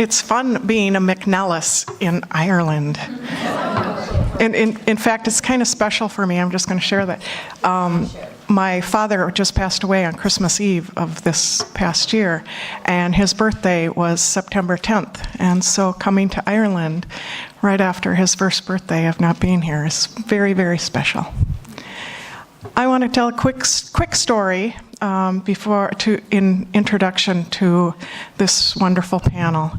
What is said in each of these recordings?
It's fun being a McNelis in Ireland. And in fact, it's kind of special for me. I'm just going to share that. My father just passed away on Christmas Eve of this past year, and his birthday was September 10th. And so coming to Ireland right after his first birthday of not being here is very, very special. I want to tell a quick story in introduction to this wonderful panel.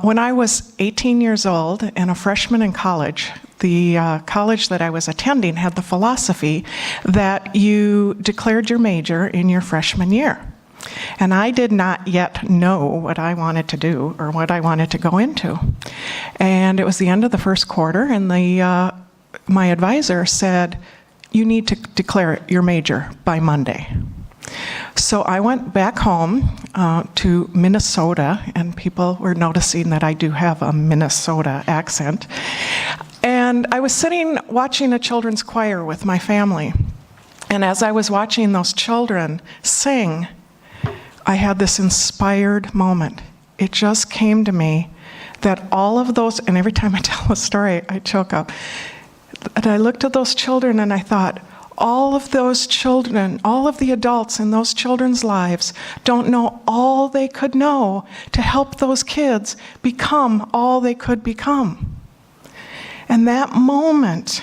When I was 18 years old and a freshman in college, the college that I was attending had the philosophy that you declared your major in your freshman year. And I did not yet know what I wanted to do or what I wanted to go into. And it was the end of the first quarter, and my advisor said, you need to declare your major by Monday. So I went back home to Minnesota, and people were noticing that I do have a Minnesota accent. And I was sitting watching a children's choir with my family. And as I was watching those children sing, I had this inspired moment. It just came to me that all of those, and every time I tell a story, I choke up. And I looked at those children and I thought, all of those children, all of the adults in those children's lives don't know all they could know to help those kids become all they could become. And that moment,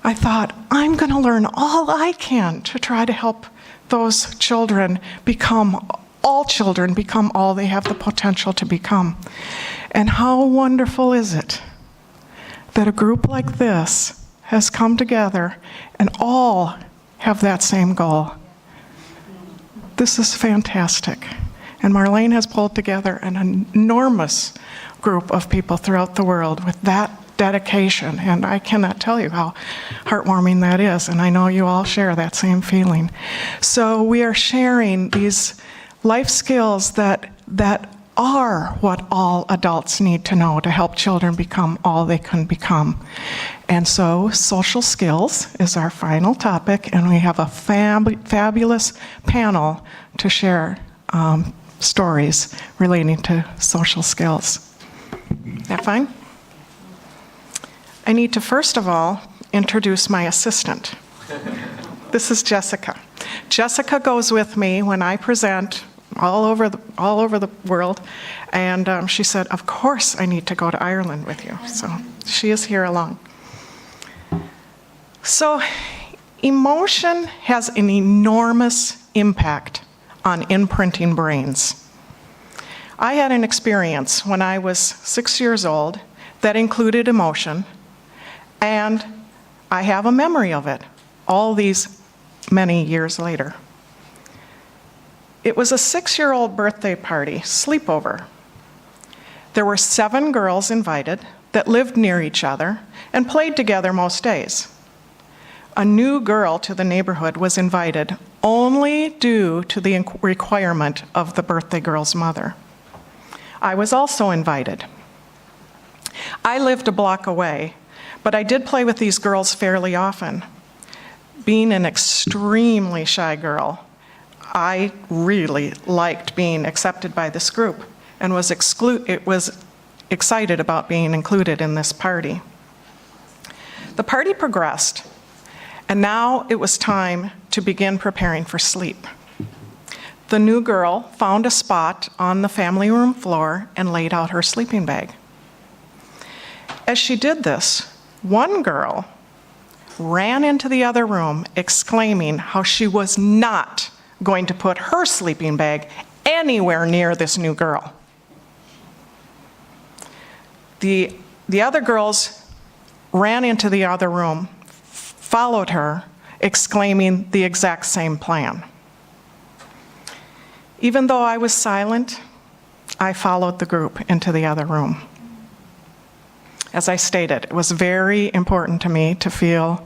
I thought, I'm going to learn all I can to try to help those children become all they have the potential to become. And how wonderful is it that a group like this has come together and all have that same goal. This is fantastic. And Marlene has pulled together an enormous group of people throughout the world with that dedication, and I cannot tell you how heartwarming that is, and I know you all share that same feeling. So we are sharing these life skills that are what all adults need to know to help children become all they can become. And so social skills is our final topic, and we have a fabulous panel to share stories relating to social skills. Is that fine? I need to first of all introduce my assistant. This is Jessica. Jessica goes with me when I present all over the world, and she said, of course I need to go to Ireland with you. So she is here along. So emotion has an enormous impact on imprinting brains. I had an experience when I was 6 years old that included emotion, and I have a memory of it all these many years later. It was a 6-year-old birthday party, sleepover. There were 7 girls invited that lived near each other and played together most days. A new girl to the neighborhood was invited only due to the requirement of the birthday girl's mother. I was also invited. I lived a block away, but I did play with these girls fairly often. Being an extremely shy girl, I really liked being accepted by this group and was excited about being included in this party. The party progressed, and now it was time to begin preparing for sleep. The new girl found a spot on the family room floor and laid out her sleeping bag. As she did this, one girl ran into the other room exclaiming how she was not going to put her sleeping bag anywhere near this new girl. The other girls ran into the other room, followed her, exclaiming the exact same plan. Even though I was silent, I followed the group into the other room. As I stated, it was very important to me to feel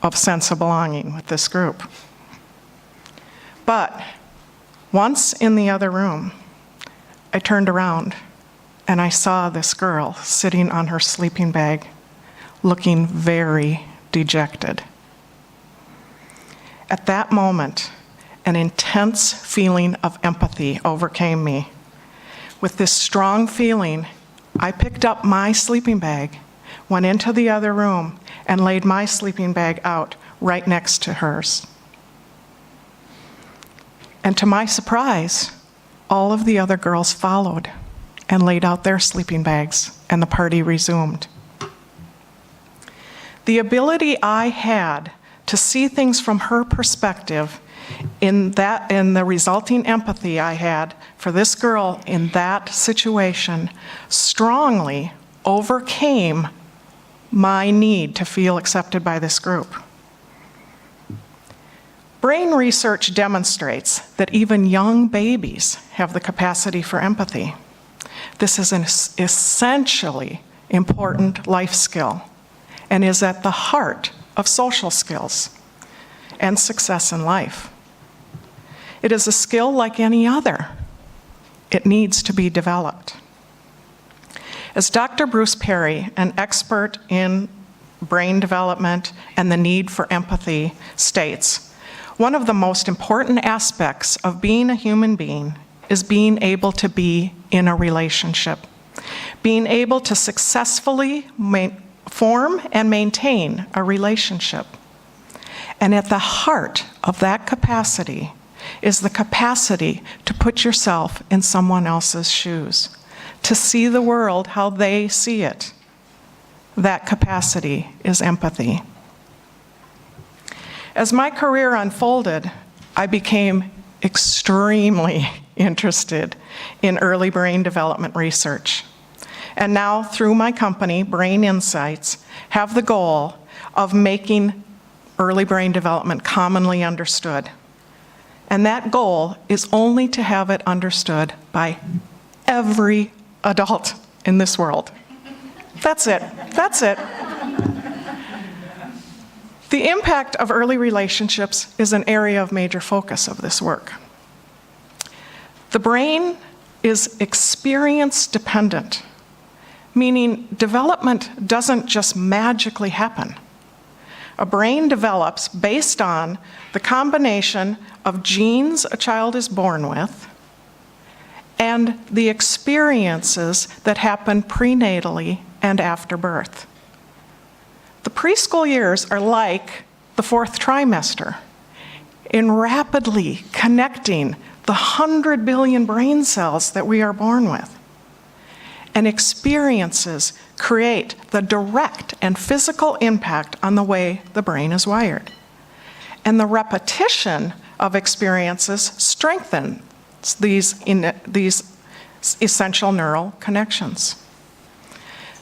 a sense of belonging with this group. But once in the other room, I turned around and I saw this girl sitting on her sleeping bag, looking very dejected. At that moment, an intense feeling of empathy overcame me. With this strong feeling, I picked up my sleeping bag, went into the other room, and laid my sleeping bag out right next to hers. And to my surprise, all of the other girls followed and laid out their sleeping bags, and the party resumed. The ability I had to see things from her perspective, in the resulting empathy I had for this girl in that situation, strongly overcame my need to feel accepted by this group. Brain research demonstrates that even young babies have the capacity for empathy. This is an essentially important life skill and is at the heart of social skills and success in life. It is a skill like any other. It needs to be developed. As Dr. Bruce Perry, an expert in brain development and the need for empathy, states, one of the most important aspects of being a human being is being able to be in a relationship, being able to successfully form and maintain a relationship. And at the heart of that capacity is the capacity to put yourself in someone else's shoes, to see the world how they see it. That capacity is empathy. As my career unfolded, I became extremely interested in early brain development research. And now, through my company, Brain Insights, have the goal of making early brain development commonly understood. And that goal is only to have it understood by every adult in this world. That's it. That's it. The impact of early relationships is an area of major focus of this work. The brain is experience dependent, meaning development doesn't just magically happen. A brain develops based on the combination of genes a child is born with and the experiences that happen prenatally and after birth. The preschool years are like the fourth trimester in rapidly connecting the 100 billion brain cells that we are born with. And experiences create the direct and physical impact on the way the brain is wired. And the repetition of experiences strengthens these essential neural connections.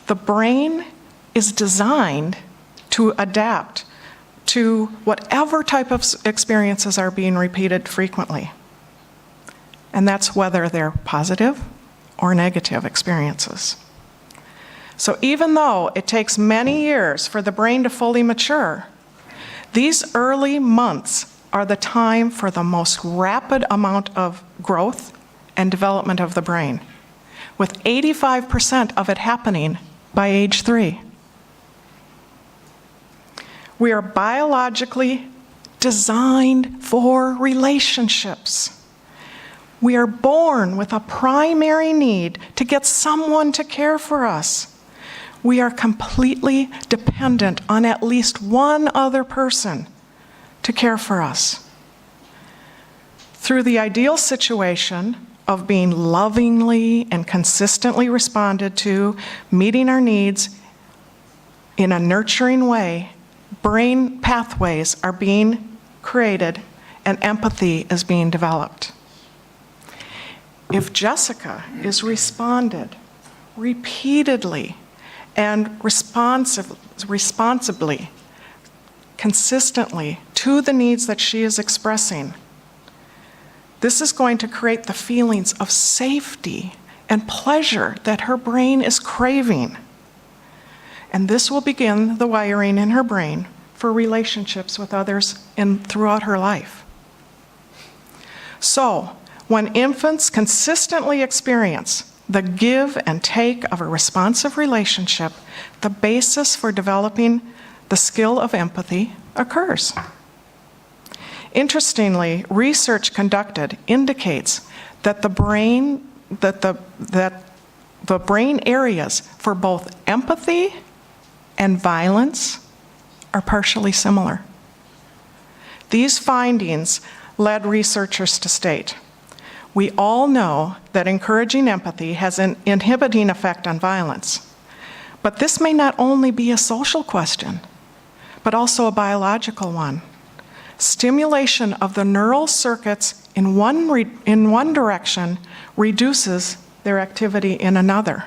The brain is designed to adapt to whatever type of experiences are being repeated frequently. And that's whether they're positive or negative experiences. So even though it takes many years for the brain to fully mature, these early months are the time for the most rapid amount of growth and development of the brain, with 85% of it happening by age 3. We are biologically designed for relationships. We are born with a primary need to get someone to care for us. We are completely dependent on at least one other person to care for us. Through the ideal situation of being lovingly and consistently responded to, meeting our needs in a nurturing way, brain pathways are being created and empathy is being developed. If Jessica is responded repeatedly and responsibly, consistently to the needs that she is expressing, this is going to create the feelings of safety and pleasure that her brain is craving. And this will begin the wiring in her brain for relationships with others throughout her life. So, when infants consistently experience the give and take of a responsive relationship, the basis for developing the skill of empathy occurs. Interestingly, research conducted indicates that the brain that the brain areas for both empathy and violence are partially similar. These findings led researchers to state, we all know that encouraging empathy has an inhibiting effect on violence, but this may not only be a social question, but also a biological one. Stimulation of the neural circuits in one direction reduces their activity in another.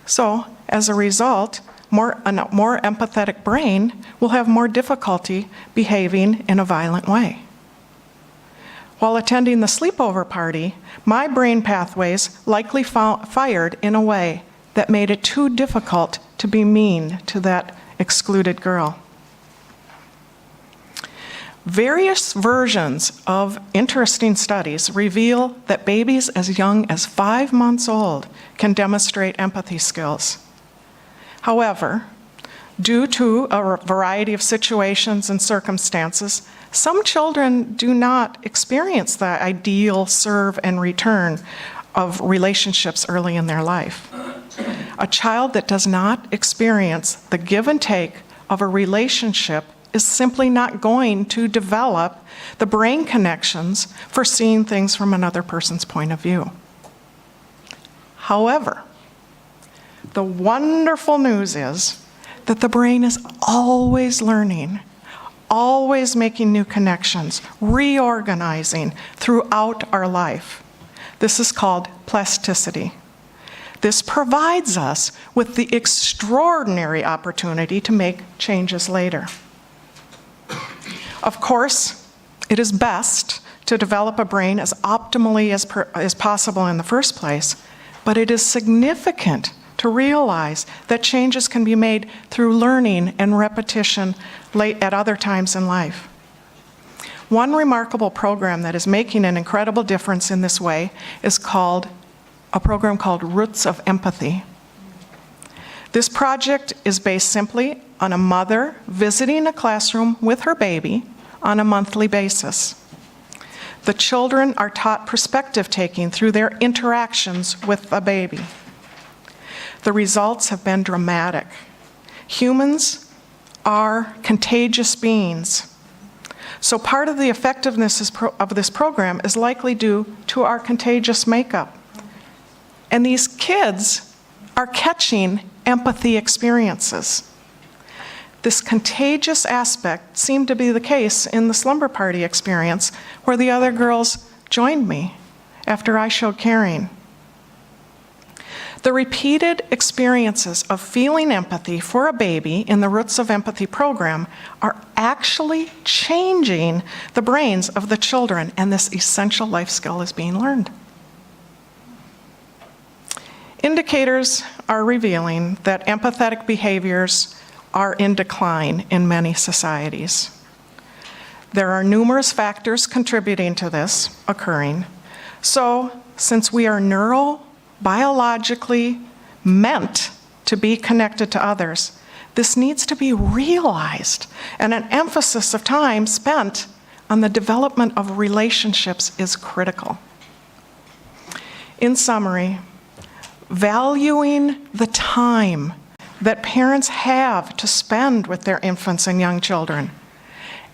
So, as a result, a more empathetic brain will have more difficulty behaving in a violent way. While attending the sleepover party, my brain pathways likely fired in a way that made it too difficult to be mean to that excluded girl. Various versions of interesting studies reveal that babies as young as 5 months old can demonstrate empathy skills. However, due to a variety of situations and circumstances, some children do not experience the ideal serve and return of relationships early in their life. A child that does not experience the give and take of a relationship is simply not going to develop the brain connections for seeing things from another person's point of view. However, the wonderful news is that the brain is always learning, always making new connections, reorganizing throughout our life. This is called plasticity. This provides us with the extraordinary opportunity to make changes later. Of course, it is best to develop a brain as optimally as possible in the first place, but it is significant to realize that changes can be made through learning and repetition at other times in life. One remarkable program that is making an incredible difference in this way is a program called Roots of Empathy. This project is based simply on a mother visiting a classroom with her baby on a monthly basis. The children are taught perspective taking through their interactions with the baby. The results have been dramatic. Humans are contagious beings. So part of the effectiveness of this program is likely due to our contagious makeup. And these kids are catching empathy experiences. This contagious aspect seemed to be the case in the slumber party experience, where the other girls joined me after I showed caring. The repeated experiences of feeling empathy for a baby in the Roots of Empathy program are actually changing the brains of the children, and this essential life skill is being learned. Indicators are revealing that empathetic behaviors are in decline in many societies. There are numerous factors contributing to this occurring. So, since we are neurobiologically meant to be connected to others, this needs to be realized, and an emphasis of time spent on the development of relationships is critical. In summary, valuing the time that parents have to spend with their infants and young children,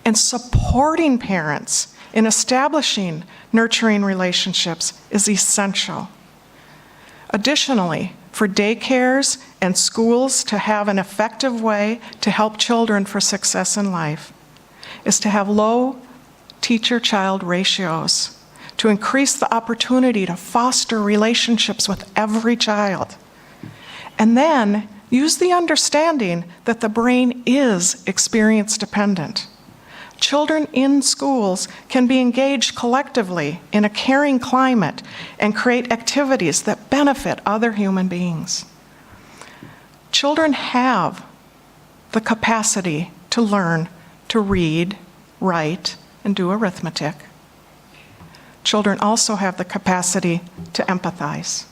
and supporting parents in establishing nurturing relationships is essential. Additionally, for daycares and schools to have an effective way to help children for success in life is to have low teacher-child ratios to increase the opportunity to foster relationships with every child. And then use the understanding that the brain is experience dependent. Children in schools can be engaged collectively in a caring climate and create activities that benefit other human beings. Children have the capacity to learn to read, write, and do arithmetic. Children also have the capacity to empathize.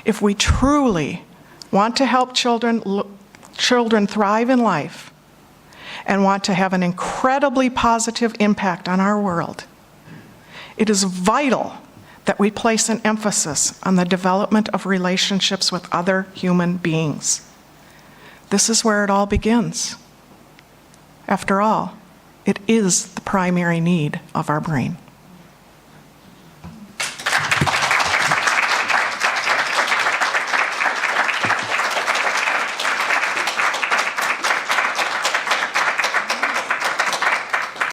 If we truly want to help children thrive in life and want to have an incredibly positive impact on our world, it is vital that we place an emphasis on the development of relationships with other human beings. This is where it all begins. After all, it is the primary need of our brain.